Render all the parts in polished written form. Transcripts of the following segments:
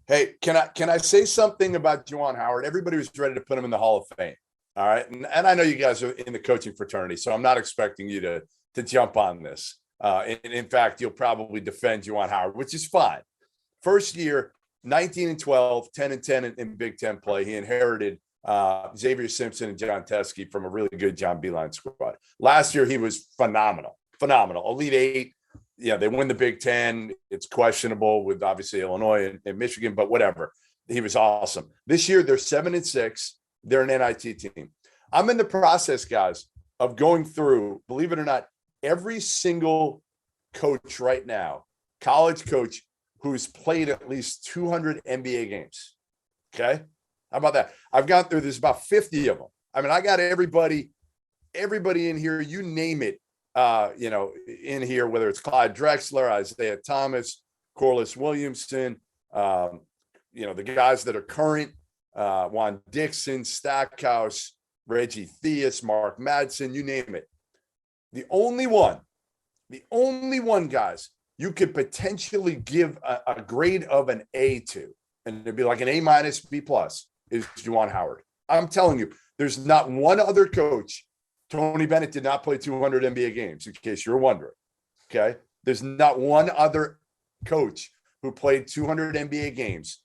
Hey, can I say something about Juwan Howard? Everybody was ready to put him in the Hall of Fame. All right. And I know you guys are in the coaching fraternity, so I'm not expecting you to jump on this. And in fact, you'll probably defend Juwan Howard, which is fine. First year, 19 and 12, 10 and 10 in Big Ten play. He inherited Xavier Simpson and John Teskey from a really good John Beeline squad. Last year, he was phenomenal. Elite Eight. Yeah, they win the Big Ten. It's questionable with obviously Illinois and Michigan, but whatever. He was awesome. This year, they're 7-6. They're an NIT team. I'm in the process, guys, of going through, believe it or not, every single coach right now, college coach who's played at least 200 NBA games. Okay. How about that? I've gone through, there's about 50 of them. I mean, I got everybody in here, you name it, in here, whether it's Clyde Drexler, Isaiah Thomas, Corliss Williamson, the guys that are current, Juan Dixon, Stackhouse, Reggie Theus, Mark Madsen, you name it. The only one, guys, you could potentially give a grade of an A to, and it'd be like an A- B+, is Juwan Howard. I'm telling you, there's not one other coach. Tony Bennett did not play 200 NBA games, in case you're wondering. Okay. There's not one other coach who played 200 NBA games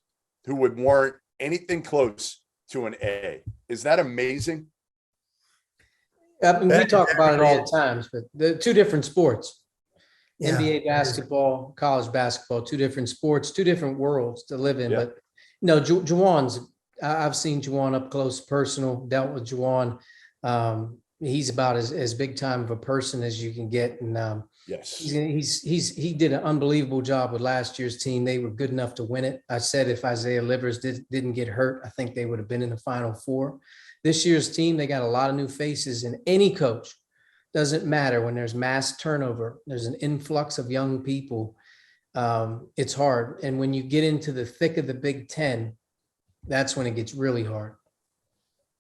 who would warrant anything close to an A. Is that amazing? I mean, we talk about it all the times, but the two different sports, Yeah. NBA basketball, college basketball, two different sports, two different worlds to live in. Yeah. But Juwan's, I've seen Juwan up close, personal, dealt with Juwan. He's about as big time of a person as you can get. And Yes, he did an unbelievable job with last year's team. They were good enough to win it. I said if Isaiah Livers didn't get hurt, I think they would have been in the Final Four. This year's team, they got a lot of new faces, and any coach, doesn't matter when there's mass turnover, there's an influx of young people. It's hard. And when you get into the thick of the Big Ten, that's when it gets really hard.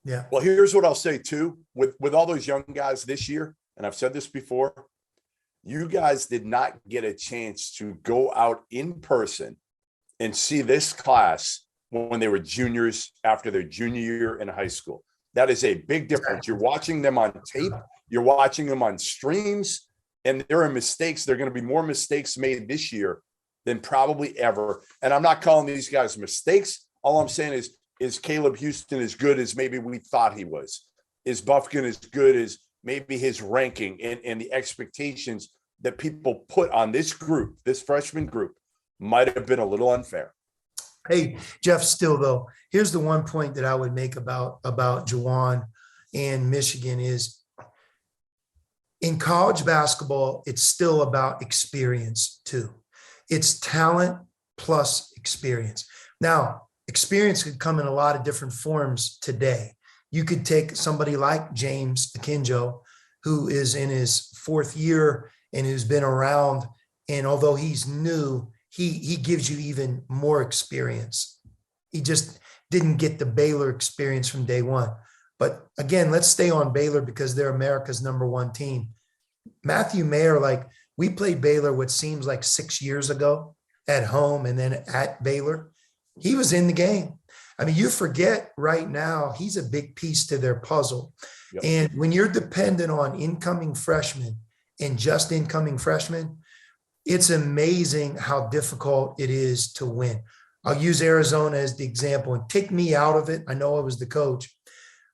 Yeah. Well, here's what I'll say too, with all those young guys this year, and I've said this before, you guys did not get a chance to go out in person and see this class when they were juniors after their junior year in high school. That is a big difference. You're watching them on tape, you're watching them on streams, and there are mistakes. There are going to be more mistakes made this year than probably ever. And I'm not calling these guys mistakes. All I'm saying is Caleb Houston as good as maybe we thought he was? Is Bufkin as good as maybe his ranking and the expectations that people put on this group, this freshman group, might have been a little unfair? Hey, Jeff, still though, here's the one point that I would make about Juwan and Michigan is in college basketball, it's still about experience too. It's talent plus experience. Now, experience could come in a lot of different forms today. You could take somebody like James Akinjo, who is in his fourth year and who's been around. And although he's new, he gives you even more experience. He just didn't get the Baylor experience from day one. But again, let's stay on Baylor because they're America's #1 team. Matthew Mayer, like we played Baylor what seems like 6 years ago at home and then at Baylor. He was in the game. I mean, you forget right now, he's a big piece to their puzzle. Yep. And when you're dependent on incoming freshmen and just incoming freshmen, it's amazing how difficult it is to win. I'll use Arizona as the example and take me out of it. I know I was the coach,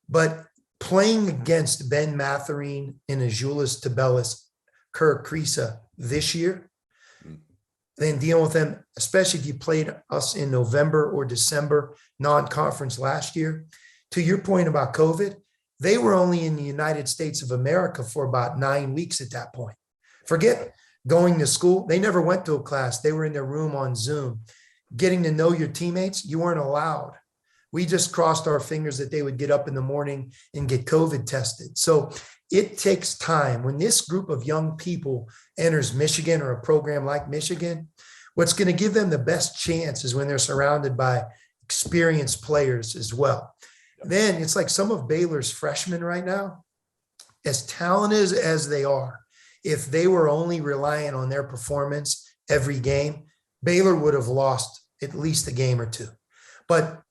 but playing against Ben Mathurin and Azuolas Tubelis, Kirk Kriisa this year, then dealing with them, especially if you played us in November or December non-conference last year. To your point about COVID, they were only in the United States of America for about 9 weeks at that point. Forget going to school. They never went to a class. They were in their room on Zoom. Getting to know your teammates, you weren't allowed. We just crossed our fingers that they would get up in the morning and get COVID tested. So it takes time. When this group of young people enters Michigan or a program like Michigan, what's going to give them the best chance is when they're surrounded by experienced players as well. Then it's like some of Baylor's freshmen right now, as talented as they are, if they were only relying on their performance every game, Baylor would have lost at least a game or two. But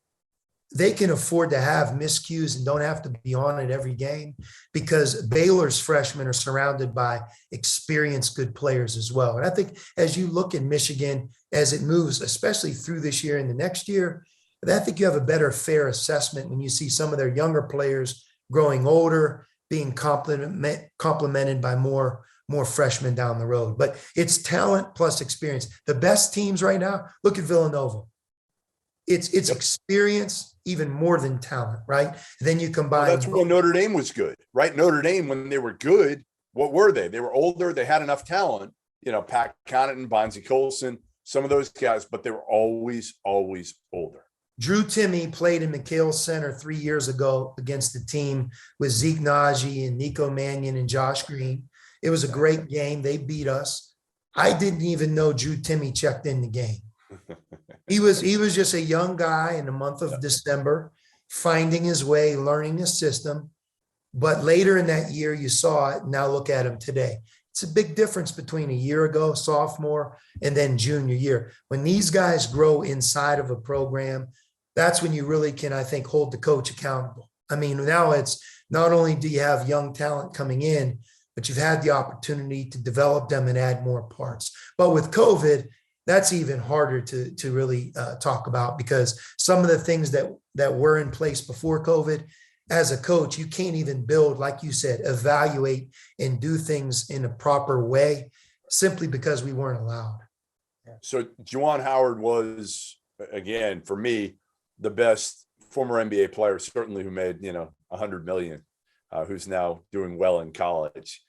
they can afford to have miscues and don't have to be on it every game because Baylor's freshmen are surrounded by experienced good players as well. And I think as you look at Michigan, as it moves, especially through this year and the next year, I think you have a better fair assessment when you see some of their younger players growing older, being complemented by more freshmen down the road. But it's talent plus experience. The best teams right now, look at Villanova. It's experience even more than talent, right? Then you combine. Well, that's when Notre Dame was good, right? Notre Dame, when they were good, what were they? They were older. They had enough talent, Pat Connaughton, Bonzie Colson, some of those guys, but they were always older. Drew Timme played in McHale Center 3 years ago against the team with Zeke Naji and Nico Mannion and Josh Green. It was a great game. They beat us. I didn't even know Drew Timme checked in the game. He was just a young guy in the month of December, finding his way, learning the system. But later in that year, you saw it. Now look at him today. It's a big difference between a year ago, sophomore, and then junior year. When these guys grow inside of a program, that's when you really can, I think, hold the coach accountable. I mean, now it's not only do you have young talent coming in, but you've had the opportunity to develop them and add more parts. But with COVID, that's even harder to really talk about because some of the things that were in place before COVID, as a coach, you can't even build, like you said, evaluate and do things in a proper way simply because we weren't allowed. So Juwan Howard was, again, for me, the best former NBA player, certainly who made, $100 million, who's now doing well in college.